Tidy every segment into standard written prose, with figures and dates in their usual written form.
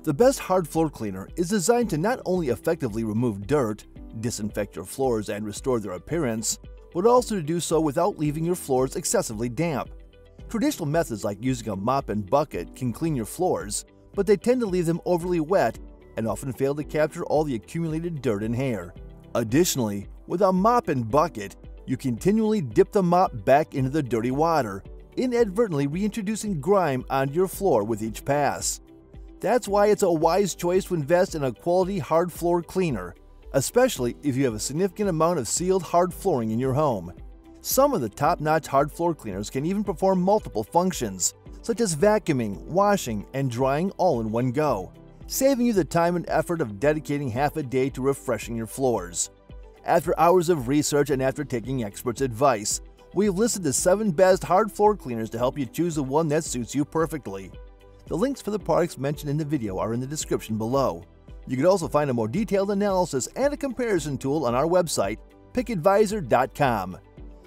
The best hard floor cleaner is designed to not only effectively remove dirt, disinfect your floors, and restore their appearance, but also to do so without leaving your floors excessively damp. Traditional methods like using a mop and bucket can clean your floors, but they tend to leave them overly wet and often fail to capture all the accumulated dirt and hair. Additionally, with a mop and bucket, you continually dip the mop back into the dirty water, inadvertently reintroducing grime onto your floor with each pass. That's why it's a wise choice to invest in a quality hard floor cleaner, especially if you have a significant amount of sealed hard flooring in your home. Some of the top-notch hard floor cleaners can even perform multiple functions, such as vacuuming, washing, and drying all in one go, saving you the time and effort of dedicating half a day to refreshing your floors. After hours of research and after taking experts' advice, we've listed the 7 best hard floor cleaners to help you choose the one that suits you perfectly. The links for the products mentioned in the video are in the description below. You can also find a more detailed analysis and a comparison tool on our website, pickadvisor.com.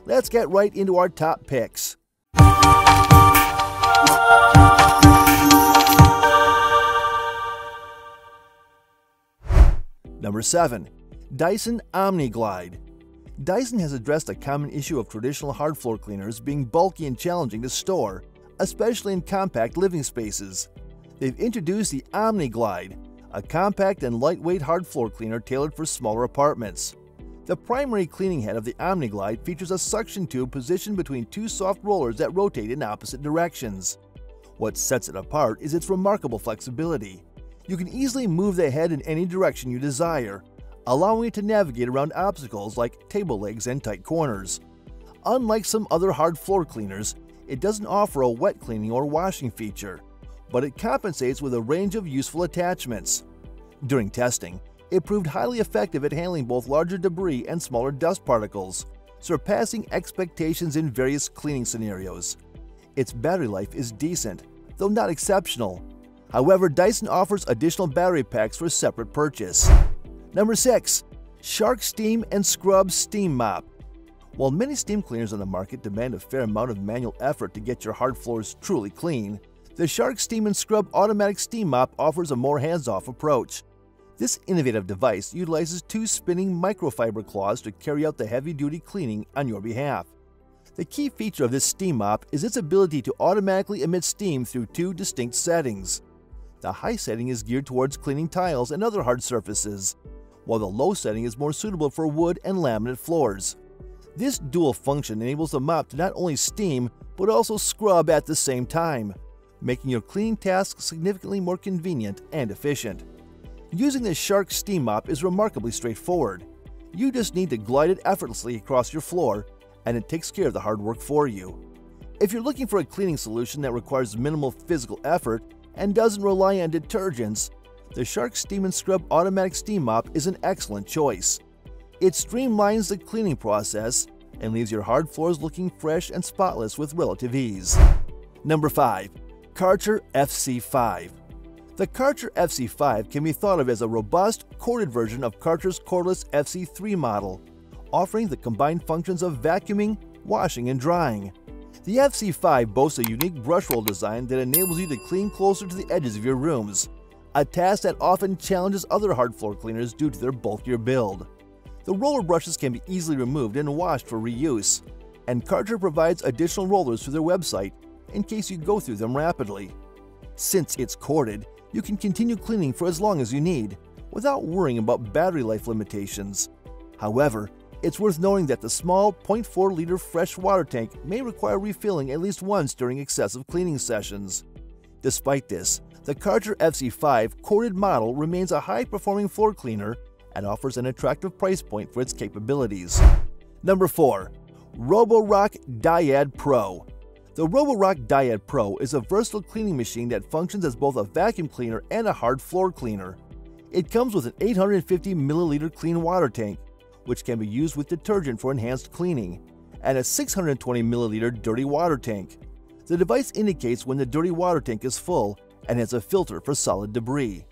Let's get right into our top picks. Number 7. Dyson Omni Glide. Dyson has addressed a common issue of traditional hard floor cleaners being bulky and challenging to store, especially in compact living spaces. They've introduced the Omni Glide, a compact and lightweight hard floor cleaner tailored for smaller apartments. The primary cleaning head of the Omni Glide features a suction tube positioned between 2 soft rollers that rotate in opposite directions. What sets it apart is its remarkable flexibility. You can easily move the head in any direction you desire, allowing it to navigate around obstacles like table legs and tight corners. Unlike some other hard floor cleaners, it doesn't offer a wet cleaning or washing feature, but it compensates with a range of useful attachments. During testing, it proved highly effective at handling both larger debris and smaller dust particles, surpassing expectations in various cleaning scenarios. Its battery life is decent, though not exceptional. However, Dyson offers additional battery packs for separate purchase. Number 6. Shark Steam and Scrub Steam Mop. While many steam cleaners on the market demand a fair amount of manual effort to get your hard floors truly clean, the Shark Steam and Scrub Automatic Steam Mop offers a more hands-off approach. This innovative device utilizes 2 spinning microfiber claws to carry out the heavy-duty cleaning on your behalf. The key feature of this steam mop is its ability to automatically emit steam through 2 distinct settings. The high setting is geared towards cleaning tiles and other hard surfaces, while the low setting is more suitable for wood and laminate floors. This dual function enables the mop to not only steam, but also scrub at the same time, making your cleaning tasks significantly more convenient and efficient. Using the Shark Steam Mop is remarkably straightforward. You just need to glide it effortlessly across your floor, and it takes care of the hard work for you. If you're looking for a cleaning solution that requires minimal physical effort and doesn't rely on detergents, the Shark Steam and Scrub Automatic Steam Mop is an excellent choice. It streamlines the cleaning process and leaves your hard floors looking fresh and spotless with relative ease. Number 5. Karcher FC5. The Karcher FC5 can be thought of as a robust, corded version of Karcher's cordless FC3 model, offering the combined functions of vacuuming, washing, and drying. The FC5 boasts a unique brush roll design that enables you to clean closer to the edges of your rooms, a task that often challenges other hard floor cleaners due to their bulkier build. The roller brushes can be easily removed and washed for reuse, and Karcher provides additional rollers through their website in case you go through them rapidly. Since it's corded, you can continue cleaning for as long as you need, without worrying about battery life limitations. However, it's worth noting that the small 0.4-liter fresh water tank may require refilling at least once during excessive cleaning sessions. Despite this, the Karcher FC5 corded model remains a high-performing floor cleaner and offers an attractive price point for its capabilities. Number 4. RODOR Dyad Pro. The RODOR Dyad Pro is a versatile cleaning machine that functions as both a vacuum cleaner and a hard floor cleaner. It comes with an 850 milliliter clean water tank, which can be used with detergent for enhanced cleaning, and a 620 milliliter dirty water tank. The device indicates when the dirty water tank is full and has a filter for solid debris.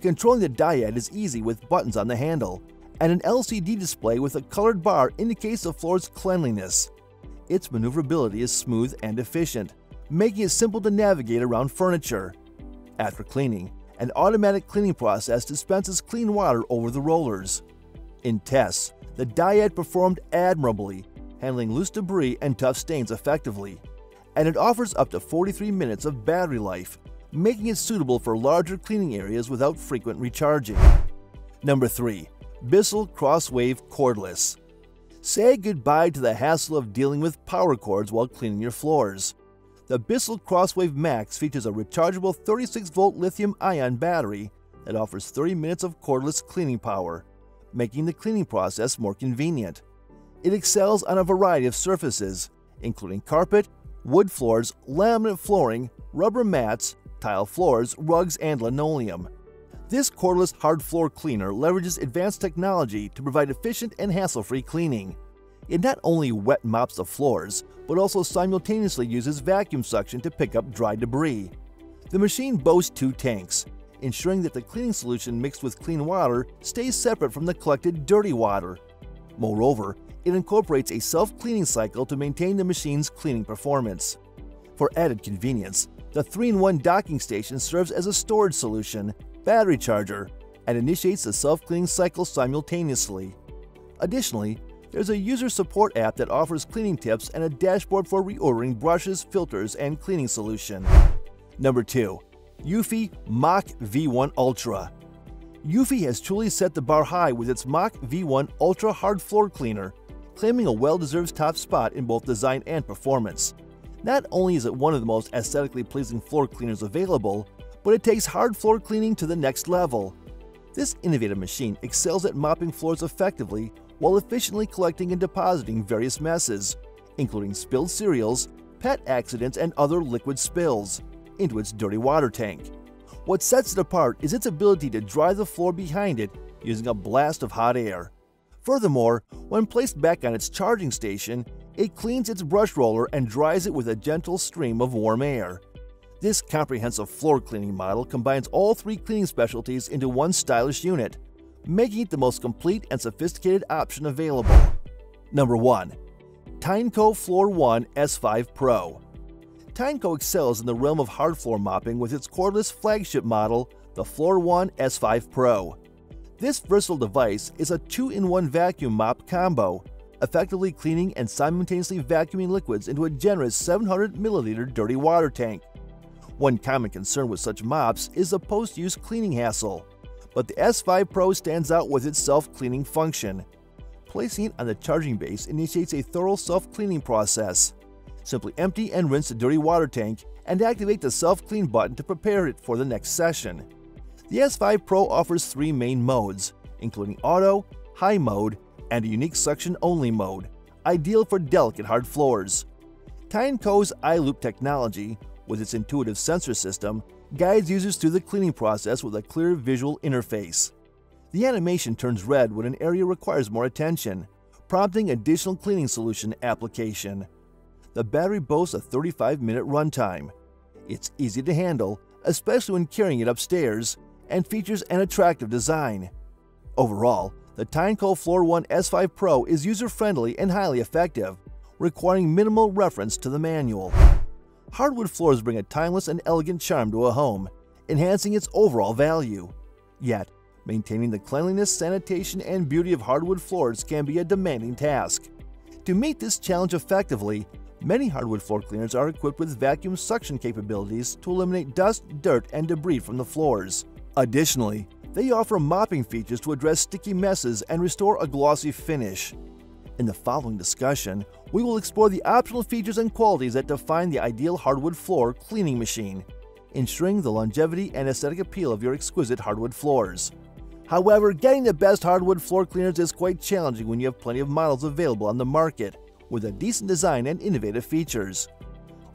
Controlling the Dyad is easy with buttons on the handle, and an LCD display with a colored bar indicates the floor's cleanliness. Its maneuverability is smooth and efficient, making it simple to navigate around furniture. After cleaning, An automatic cleaning process dispenses clean water over the rollers. In tests, the Dyad performed admirably, handling loose debris and tough stains effectively, and it offers up to 43 minutes of battery life, making it suitable for larger cleaning areas without frequent recharging. Number 3. Bissell Crosswave Cordless. Say goodbye to the hassle of dealing with power cords while cleaning your floors. The Bissell Crosswave Max features a rechargeable 36-volt lithium-ion battery that offers 30 minutes of cordless cleaning power, making the cleaning process more convenient. It excels on a variety of surfaces, including carpet, wood floors, laminate flooring, rubber mats, tile floors, rugs, and linoleum. This cordless hard floor cleaner leverages advanced technology to provide efficient and hassle-free cleaning. It not only wet mops the floors, but also simultaneously uses vacuum suction to pick up dry debris. The machine boasts 2 tanks, ensuring that the cleaning solution mixed with clean water stays separate from the collected dirty water. Moreover, it incorporates a self-cleaning cycle to maintain the machine's cleaning performance. For added convenience, the 3-in-1 docking station serves as a storage solution, battery charger, and initiates the self-cleaning cycle simultaneously. Additionally, there's a user support app that offers cleaning tips and a dashboard for reordering brushes, filters, and cleaning solution. Number 2. Yui Mach V1 Ultra. Yui has truly set the bar high with its Mach V1 Ultra hard floor cleaner, claiming a well-deserved top spot in both design and performance. Not only is it one of the most aesthetically pleasing floor cleaners available, but it takes hard floor cleaning to the next level. This innovative machine excels at mopping floors effectively while efficiently collecting and depositing various messes, including spilled cereals, pet accidents, and other liquid spills, into its dirty water tank. What sets it apart is its ability to dry the floor behind it using a blast of hot air. Furthermore, when placed back on its charging station, it cleans its brush roller and dries it with a gentle stream of warm air. This comprehensive floor cleaning model combines all 3 cleaning specialties into one stylish unit, making it the most complete and sophisticated option available. Number 1. TINO Floor1 S5 Pro. TINO excels in the realm of hard floor mopping with its cordless flagship model, the Floor1 S5 Pro. This versatile device is a 2-in-1 vacuum mop combo, effectively cleaning and simultaneously vacuuming liquids into a generous 700 milliliter dirty water tank. One common concern with such mops is the post-use cleaning hassle, but the S5 Pro stands out with its self-cleaning function. Placing it on the charging base initiates a thorough self-cleaning process. Simply empty and rinse the dirty water tank and activate the self-clean button to prepare it for the next session. The S5 Pro offers 3 main modes, including auto, high mode, and a unique suction-only mode, ideal for delicate hard floors. TINO's iLoop technology, with its intuitive sensor system, guides users through the cleaning process with a clear visual interface. The animation turns red when an area requires more attention, prompting additional cleaning solution application. The battery boasts a 35-minute runtime. It's easy to handle, especially when carrying it upstairs, and features an attractive design. Overall, the TINO Floor1 S5 Pro is user-friendly and highly effective, requiring minimal reference to the manual. Hardwood floors bring a timeless and elegant charm to a home, enhancing its overall value. Yet, maintaining the cleanliness, sanitation, and beauty of hardwood floors can be a demanding task. To meet this challenge effectively, many hardwood floor cleaners are equipped with vacuum suction capabilities to eliminate dust, dirt, and debris from the floors. Additionally, they offer mopping features to address sticky messes and restore a glossy finish. In the following discussion, we will explore the optional features and qualities that define the ideal hardwood floor cleaning machine, ensuring the longevity and aesthetic appeal of your exquisite hardwood floors. However, getting the best hardwood floor cleaners is quite challenging when you have plenty of models available on the market, with a decent design and innovative features.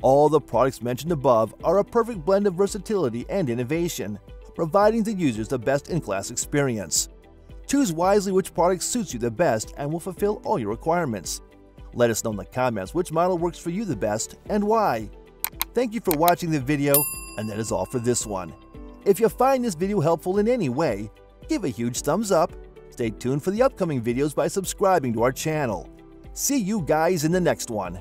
All the products mentioned above are a perfect blend of versatility and innovation, providing the users the best-in-class experience. Choose wisely which product suits you the best and will fulfill all your requirements. Let us know in the comments which model works for you the best and why. Thank you for watching the video, and that is all for this one. If you find this video helpful in any way, give a huge thumbs up. Stay tuned for the upcoming videos by subscribing to our channel. See you guys in the next one.